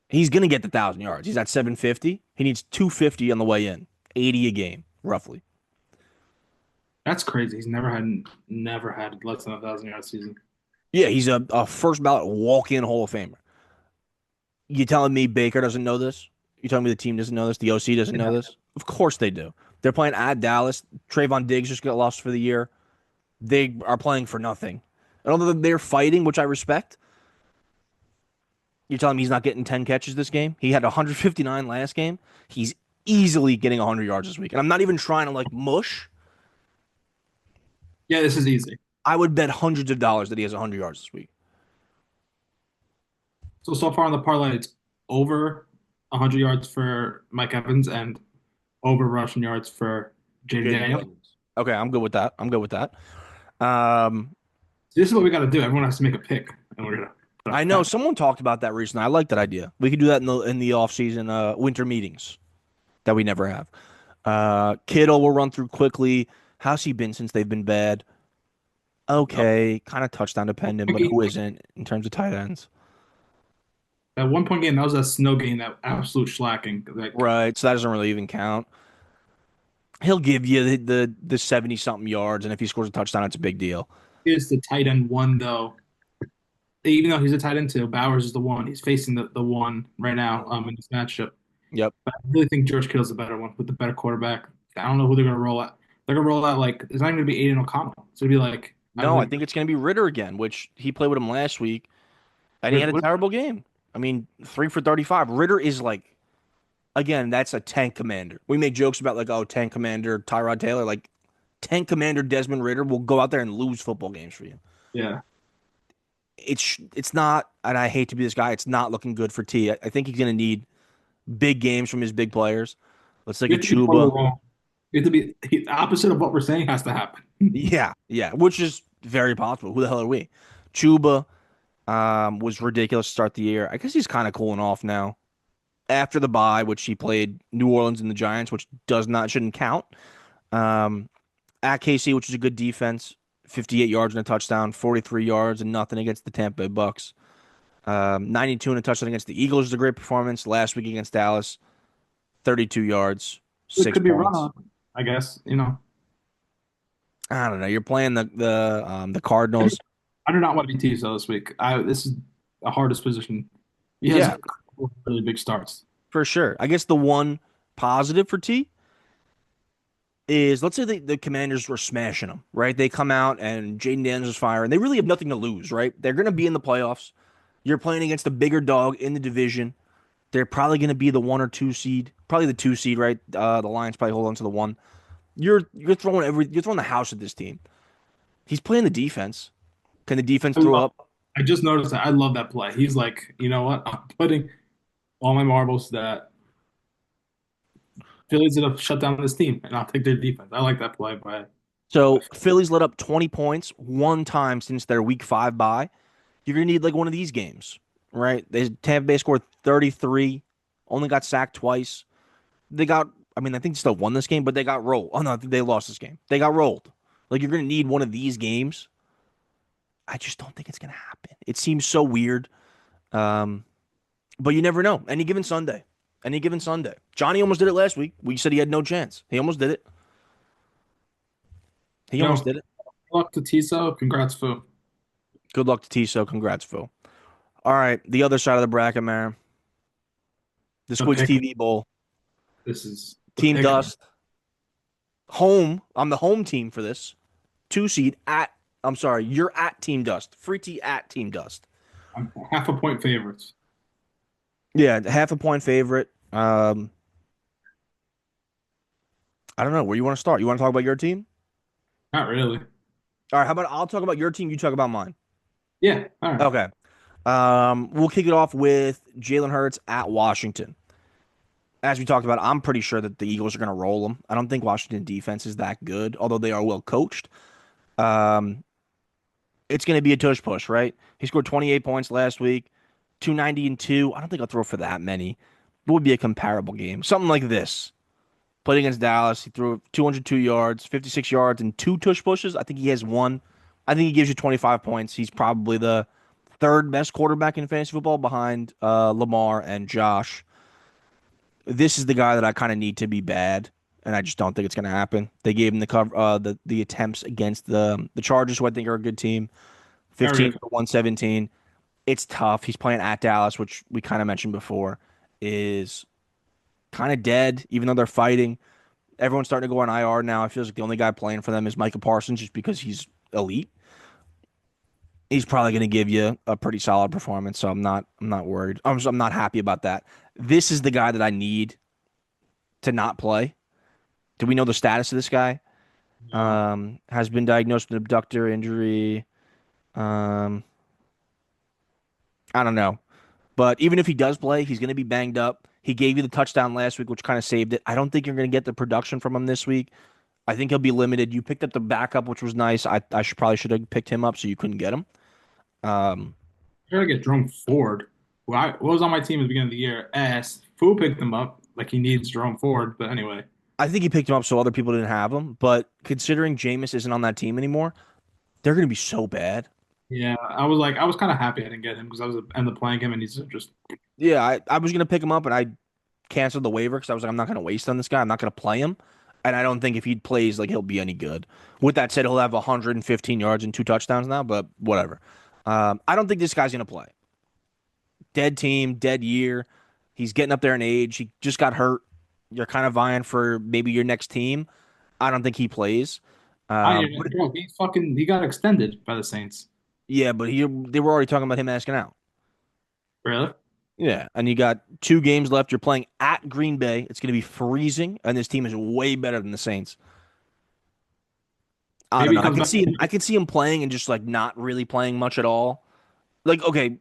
He's going to get the 1,000 yards. He's at 750. He needs 250 on the way in, 80 a game, roughly. That's crazy. He's never had less than 1,000 yard season. Yeah, he's a first ballot walk in Hall of Famer. You telling me Baker doesn't know this? You telling me the team doesn't know this? The OC doesn't know this? Of course they do. They're playing at Dallas. Trayvon Diggs just got lost for the year. They are playing for nothing. And although they're fighting, which I respect, you're telling me he's not getting 10 catches this game? He had 159 last game. He's easily getting 100 yards this week. And I'm not even trying to like mush. Yeah, this is easy. I would bet hundreds of dollars that he has 100 yards this week. So far on the parlay, it's over 100 yards for Mike Evans and over rushing yards for Jaden Jaden Daniels. Daniels. Okay, I'm good with that. I'm good with that. Um, This is what we got to do. Everyone has to make a pick, and we're gonna put I a know bet. someone talked about that recently. I like that idea. We could do that in the off season winter meetings that we never have. Kittle will run through quickly. How's he been since they've been bad? Oh, Okay, kind of touchdown dependent, but who isn't in terms of tight ends? that 1 point game, that was a snow game, that absolute slacking. Like, Right, so that doesn't really even count. He'll give you the 70 something yards, and if he scores a touchdown, it's a big deal. is the tight end one though? Even though he's a tight end two, Bowers is the one. He's facing the one right now in this matchup. Yep. But I really think George Kittle's the better one with the better quarterback. I don't know who they're gonna roll out. They're gonna roll out like it's not even gonna be Aiden O'Connell. It's gonna be like I No, I really think it's going to be Ritter again, which he played with him last week, and he had a what, terrible game. I mean, 3 for 35. Ritter is like, again, that's a tank commander. We make jokes about like, oh, tank commander Tyrod Taylor. Like, tank commander Desmond Ritter will go out there and lose football games for you. yeah. It's not, and I hate to be this guy. It's not looking good for T. I think he's going to need big games from his big players. Let's take You a have to be totally Chuba. wrong. You have to be the opposite of what we're saying has to happen. Yeah, yeah, which is very possible. Who the hell are we? Chuba was ridiculous to start the year. I guess he's kind of cooling off now after the bye, which he played New Orleans and the Giants, which does not shouldn't count. Um, at KC, which is a good defense, 58 yards and a touchdown, 43 yards and nothing against the Tampa Bay Bucks. 92 and a touchdown against the Eagles is a great performance. Last week against Dallas, 32 yards, It six could be a run points. on, I guess. You know, I don't know. You're playing the Cardinals. I do not want to be teased though this week. This is the hardest position. He has Yeah, a couple of really big starts. for sure. I guess the one positive for T is let's say the Commanders were smashing them, right? They come out and Jaden Daniels is firing. They really have nothing to lose, right? They're going to be in the playoffs. You're playing against a bigger dog in the division. They're probably going to be the 1 or 2 seed, probably the 2 seed, right? The Lions probably hold on to the one. You're throwing the house at this team. He's playing the defense. Can the defense I throw love. up? I just noticed that. I love that play. He's like, you know what? I'm putting all my marbles that Philly's gonna shut down this team, and I'll take their defense. I like that play by So Philly's let up 20 points one time since their week 5 bye. You're gonna need like one of these games, right? Tampa Bay scored 33, only got sacked twice. They got, I mean, I think they still won this game, but they got rolled. Oh no, I think they lost this game. They got rolled. Like you're gonna need one of these games. I just don't think it's gonna happen. It seems so weird. Um, but you never know. Any given Sunday. Any given Sunday. Johnny almost did it last week. We said he had no chance. He almost did it. He you almost know, did it. luck to Tiso. Congrats, Fu. Good luck to Tiso. Congrats, Phil. All right, the other side of the bracket, man. The The Squigs pick. TV Bowl. This is the Team pick. Dust. Home. I'm the home team for this. 2 seed at. I'm sorry. You're at Team Dust. Free T at Team Dust. I'm half a point favorites. Yeah, half a point favorite. I don't know where you want to start. You want to talk about your team? Not really. All right. How about I'll talk about your team. You talk about mine. Yeah. All right. Okay. We'll kick it off with Jalen Hurts at Washington. As we talked about, I'm pretty sure that the Eagles are going to roll them. I don't think Washington defense is that good, although they are well coached. Um, it's going to be a tush push, right? He scored 28 points last week, 290 and two. I don't think I'll throw for that many. It would be a comparable game. Something like this. Played against Dallas. He threw 202 yards, 56 yards, and two tush pushes. I think he has one. I think he gives you 25 points. He's probably the third best quarterback in fantasy football behind Lamar and Josh. This is the guy that I kind of need to be bad, and I just don't think it's going to happen. They gave him the cover, the attempts against the Chargers, who I think are a good team, Very 15 good. for 117. It's tough. He's playing at Dallas, which we kind of mentioned before, is kind of dead, even though they're fighting. Everyone's starting to go on IR now. It feels like the only guy playing for them is Micah Parsons just because he's elite. He's probably going to give you a pretty solid performance, so I'm not worried. I'm not happy about that. This is the guy that I need to not play. Do we know the status of this guy? No. Has been diagnosed with an abductor injury. Um, I don't know. But even if he does play, he's going to be banged up. He gave you the touchdown last week, which kind of saved it. I don't think you're going to get the production from him this week. I think he'll be limited. You picked up the backup, which was nice. I should have picked him up so you couldn't get him. Um, Try to get Jerome Ford. Well, what was on my team at the beginning of the year? S. Fu picked him up like he needs Jerome Ford, but anyway. I think he picked him up so other people didn't have him. But considering Jameis isn't on that team anymore, they're going to be so bad. Yeah, I was kind of happy I didn't get him because I was ended up playing him and he's just Yeah, I was going to pick him up, and I canceled the waiver because I was like, I'm not going to waste on this guy. I'm not going to play him. And I don't think if he plays, like, he'll be any good. With that said, he'll have 115 yards and two touchdowns now, but whatever. I don't think this guy's going to play. Dead team, dead year. He's getting up there in age. He just got hurt. You're kind of vying for maybe your next team. I don't think he plays. But bro, he got extended by the Saints. yeah, but they were already talking about him asking out. Really? Yeah, and you got two games left. You're playing at Green Bay. It's going to be freezing, and this team is way better than the Saints. I don't Maybe know. he comes back. I can see him playing and just like not really playing much at all. Like, okay,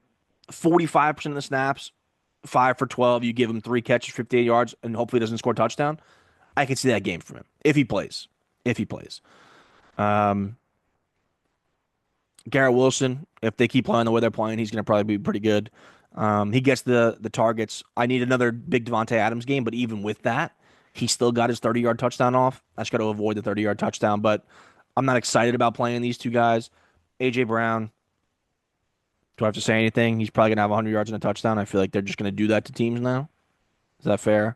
45% of the snaps, 5 for 12. You give him three catches, 58 yards, and hopefully doesn't score a touchdown. I can see that game from him if he plays. If he plays. Um, Garrett Wilson, if they keep playing the way they're playing, he's going to probably be pretty good. He gets the targets. I need another big Devontae Adams game, but even with that, he still got his 30-yard touchdown off. I just got to avoid the 30-yard touchdown, but I'm not excited about playing these two guys. AJ Brown, do I have to say anything? He's probably going to have 100 yards and a touchdown. I feel like they're just going to do that to teams now. Is that fair?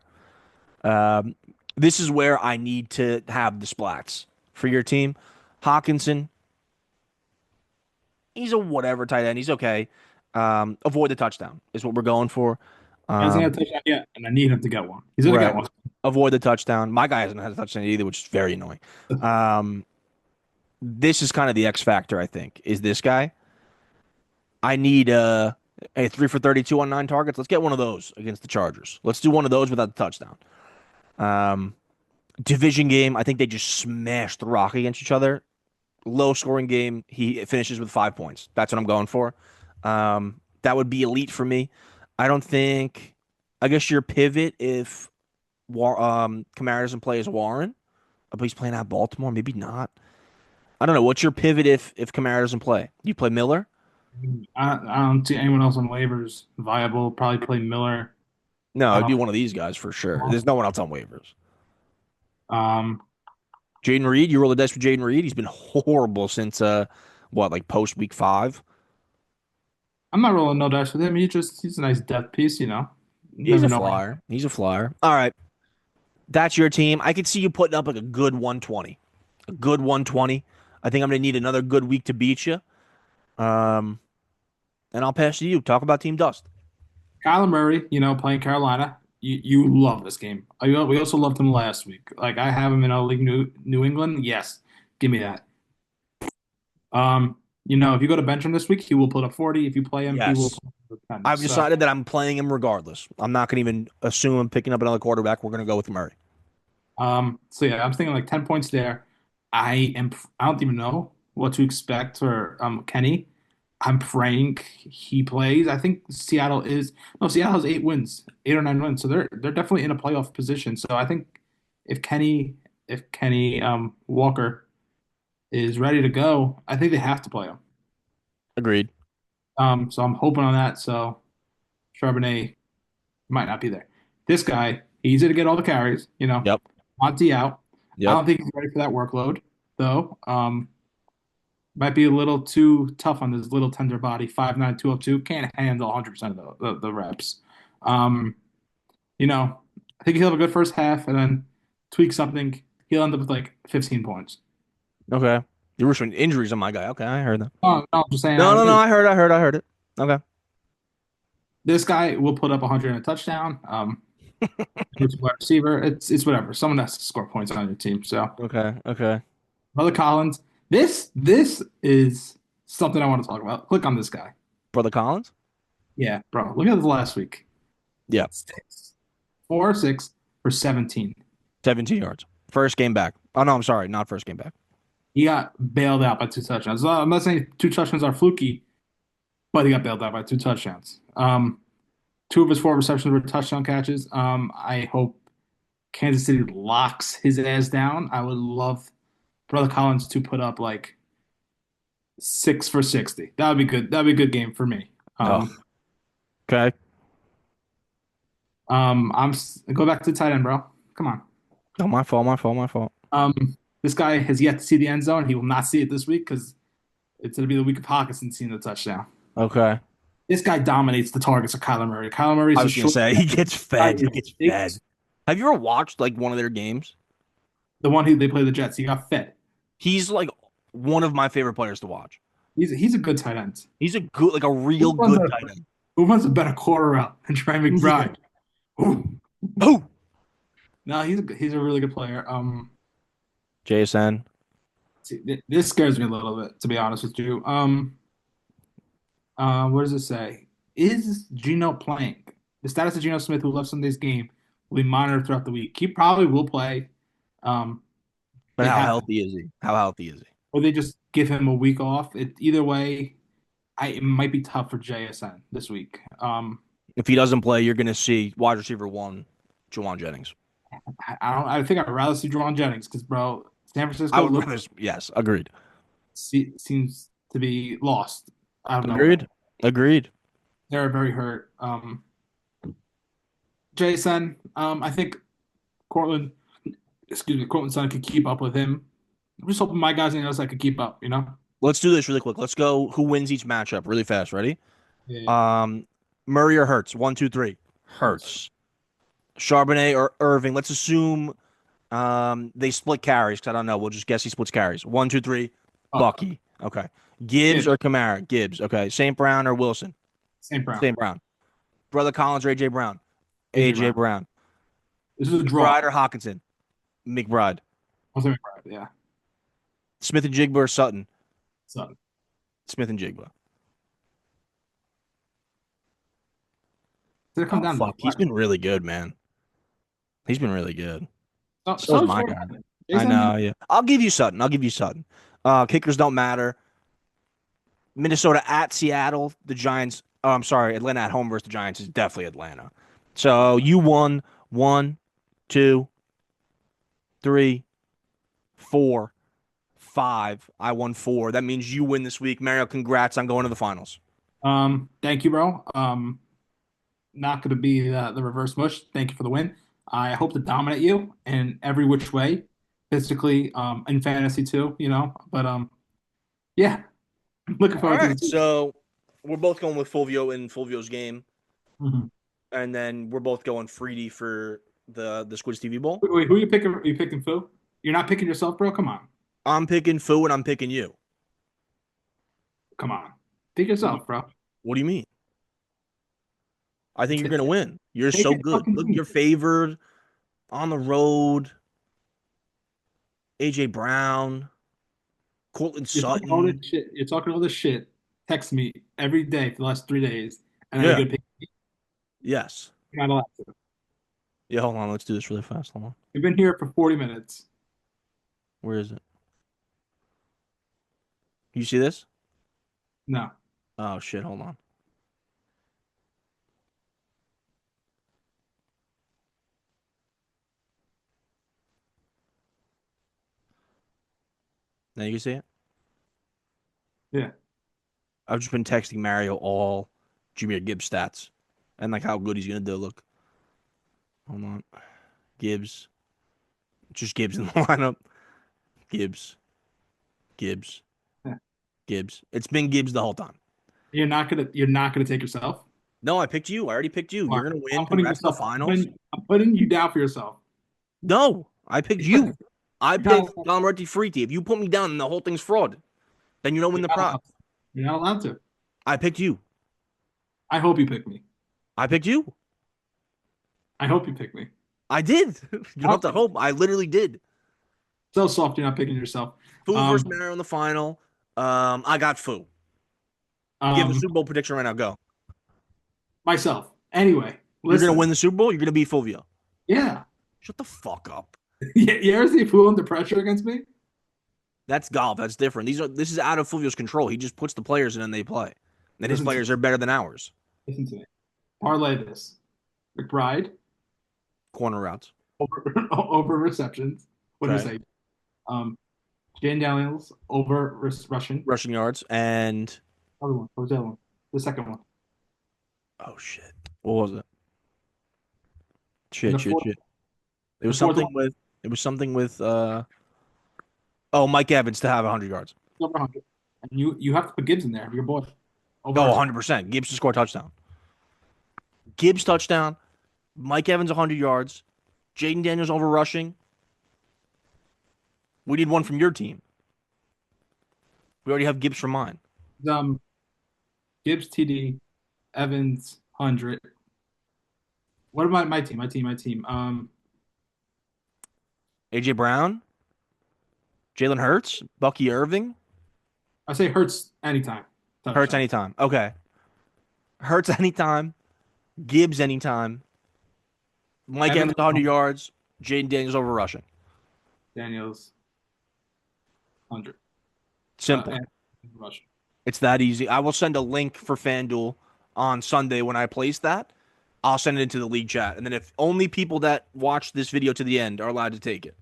Um, this is where I need to have the splats for your team. Hawkinson, he's a whatever tight end. He's okay. Avoid the touchdown is what we're going for. He hasn't had Um, a touchdown yet, and I need him to get one. He's gonna get right. one. Avoid the touchdown. My guy hasn't had a touchdown either, which is very annoying. Um, this is kind of the X factor, I think, is this guy. I need a 3 for 32 on 9 targets. Let's get one of those against the Chargers. Let's do one of those without the touchdown. Um, division game, I think they just smashed the rock against each other. Low scoring game. He finishes with 5 points. That's what I'm going for. That would be elite for me. I don't think. I guess your pivot if Kamara doesn't play as Warren, but he's playing at Baltimore. Maybe not. I don't know. What's your pivot if Kamara doesn't play? You play Miller? I don't see anyone else on waivers viable. Probably play Miller. No, it'd Uh, be one of these guys for sure. There's no one else on waivers. um, Jaden Reed, you roll the dice for Jaden Reed. He's been horrible since what, like post week 5. I'm not rolling no dice with him. He's a nice depth piece, you know. You He's never a know. flyer. He's a flyer. All right. That's your team. I could see you putting up like a good 120. A good 120. I think I'm gonna need another good week to beat you. Um, and I'll pass to you. Talk about Team Dust. Kyler Murray, playing Carolina. You love this game. We also loved him last week. Like I have him in our league, New England. Yes, give me that. If you go to bench him this week, he will put up 40. If you play him, he will Yes. put up 10. I've So, decided that I'm playing him regardless. I'm not gonna even assume I'm picking up another quarterback. We're gonna go with Murray. so yeah, I'm thinking like 10 points there. I don't even know what to expect for Kenny. I'm praying he plays. I think Seattle has 8 wins, 8 or 9 wins, so they're definitely in a playoff position. So I think if Kenny if Kenny Walker is ready to go, I think they have to play him. Agreed. So I'm hoping on that. So Charbonnet might not be there. This guy, easy to get all the carries, Yep. Monty out. I Yep. don't think he's ready for that workload, though. Might be a little too tough on his little tender body. 5'9", 202 can't handle 100% of the reps. Um, I think he'll have a good first half and then tweak something. He'll end up with like 15 points. Okay. You were showing injuries on my guy. Okay, I heard that. Oh, no, I'm just saying, No, no, no. I heard it. Okay. this guy will put up 100 and a touchdown. It's a wide receiver. It's whatever. Someone has to score points on your team. So, Okay. Okay. Brother Collins, this is something I want to talk about. Click on this guy. Brother Collins? Yeah, bro. Look at the last week. Yeah. 6 for 17. 17 yards. First game back. Oh no, I'm sorry, not first game back. He got bailed out by two touchdowns. I'm not saying two touchdowns are fluky, but he got bailed out by two touchdowns. Two of his four receptions were touchdown catches. I hope Kansas City locks his ass down. I would love Brother Collins to put up like 6 for 60. That would be good. That would be a good game for me. Oh, okay. Go back to the tight end, bro. Come on. Oh, my fault, my fault, my fault. This guy has yet to see the end zone. He will not see it this week because it's going to be the week of Hawkinson seeing the touchdown. Okay. This guy dominates the targets of Kyler Murray. Kyler Murray I is a was gonna short say guy. he gets Guy fed. He is gets big. fed. Have you ever watched like one of their games? The one who they play the Jets. He got fed. He's like one of my favorite players to watch. He's a good tight end. He's a good, like a Who real runs good a tight end. who runs a better quarter route than Trey Yeah. McBride? Ooh. Oh, No, he's a really good player. JSN. This scares me a little bit, to be honest with you. What does it say? Is Geno playing? The status of Geno Smith, who left Sunday's game, will be monitored throughout the week. He probably will play. Um, But they how have to, healthy is he? How healthy is he? or they just give him a week off. Either way, it might be tough for JSN this week. If he doesn't play, you're gonna see wide receiver one, Jawan Jennings. I don't. I think I'd rather see Jawan Jennings because, bro, San I Francisco would rather. Yes, agreed. seems to be lost out of nowhere. Agreed. Agreed. They're very hurt. Jason, I think Cortland, Cortland's son could keep up with him. I'm just hoping my guys on the other side could keep up. Let's do this really quick. Let's go. Who wins each matchup? Really fast. Ready? Yeah. Um, Murray or Hurts? One, two, three. Hurts. Hurts. Charbonnet or Irving? Let's assume they split carries because I don't know. We'll just guess he splits carries. One, two, three. Oh, Bucky. Okay. Gibbs Gibbs, or Kamara? Gibbs. Okay. St. Brown or Wilson? St. Brown, St. Brown. Brother Collins or AJ Brown? AJ AJ Brown. Brown. This is a draw. McBride or Hawkinson? McBride. I'll say McBride. Yeah. Smith and Jigba or Sutton? So Smith and Jigba. did it come Oh down to fuck, the he's wire? been really good, man. He's been really good. So is So my short. guy. I Jason, know, yeah. I'll give you Sutton. I'll give you Sutton. Kickers don't matter. Minnesota at Seattle. The Giants. Oh, I'm sorry. Atlanta at home versus the Giants is definitely Atlanta. So you won one, two, three, four, five. I won four. That means you win this week. Mario, congrats on going to the finals. thank you, bro. Not going to be the reverse mush. Thank you for the win. I hope to dominate you in every which way, physically, in fantasy too. But yeah, looking All forward to right. the season. So we're both going with Fulvio in Fulvio's game, Mhm. and then we're both going Freedy for the Squids TV Bowl. Wait, who are you picking? Are you picking Phil? You're not picking yourself, bro. Come on, I'm picking Fu and I'm picking you. come on, pick What do you, yourself, bro. what do you mean? I think you're T- gonna win. You're Take so your good. fucking Look, team. you're favored on the road. AJ Brown, Cortland You're talking all this Sutton. shit. You're talking all this shit. Text me every day for the last 3 days, and now you're Yeah. gonna pick me. Yes. You're not allowed to. Yeah. Hold on. Let's do this really fast. Hold on. You've been here for 40 minutes. Where is it? You see this? No. Oh shit. Hold on. Now you can see it. Yeah. I've just been texting Mario all Jameer Gibbs stats and like how good he's gonna do. Look, hold on, Gibbs, just Gibbs in the lineup. Gibbs, Gibbs, Gibbs. It's been Gibbs the whole time. You're not gonna take yourself. No, I picked you. I already picked you. Come on. You're gonna win. I'm putting Congrats on the yourself. finals. I'm putting you down for yourself. No, I picked You're you. I picked not, Galmaretti Friti. If you put me down, then the whole thing's fraud. Then you don't win you're the not prize. allowed. You're not allowed to. I picked you. I hope you pick me. I picked you. I hope you pick me. I did. You don't have to hope. I literally did. So soft, you're not picking yourself. Fu versus Um, Mario in the final. I got Fu. Give the um, Super Bowl prediction right now. Go. myself. Anyway, You're gonna listen. win the Super Bowl. You're gonna beat Fulvio. Yeah. Shut the fuck up. You ever see Fool under pressure against me? That's golf. That's different. This is out of Fulvio's control. He just puts the players in and they play. And his Listen to players are better than ours. listen to me. Parlay this. McBride Corner routes. over receptions. What do you Okay. say? Jan Daniels over rushing. Rushing yards and Other one. What was the other one? The second one. oh shit. What was it? And Shit, shit, shit. It the was fourth something one with Mike Evans to have 100 yards. over 100. And you have to put Gibbs in there, your boy. Over Oh, 100. 100%. Gibbs to score a touchdown. Gibbs touchdown. Mike Evans 100 yards. Jaden Daniels over rushing. We need one from your team. We already have Gibbs from mine. Um, Gibbs TD, Evans 100. What about my team? My team. AJ Brown, Jalen Hurts, Bucky Irving, I say Hurts anytime. Hurts Touchdown. anytime. Okay. Hurts anytime. Gibbs anytime. Mike Evans Evans 100 yards. Jaden Daniels over rushing. Daniels 100. Simple. And rush. It's that easy. I will send a link for FanDuel on Sunday when I place that. I'll send it into the league chat. And then if only people that watch this video to the end are allowed to take it.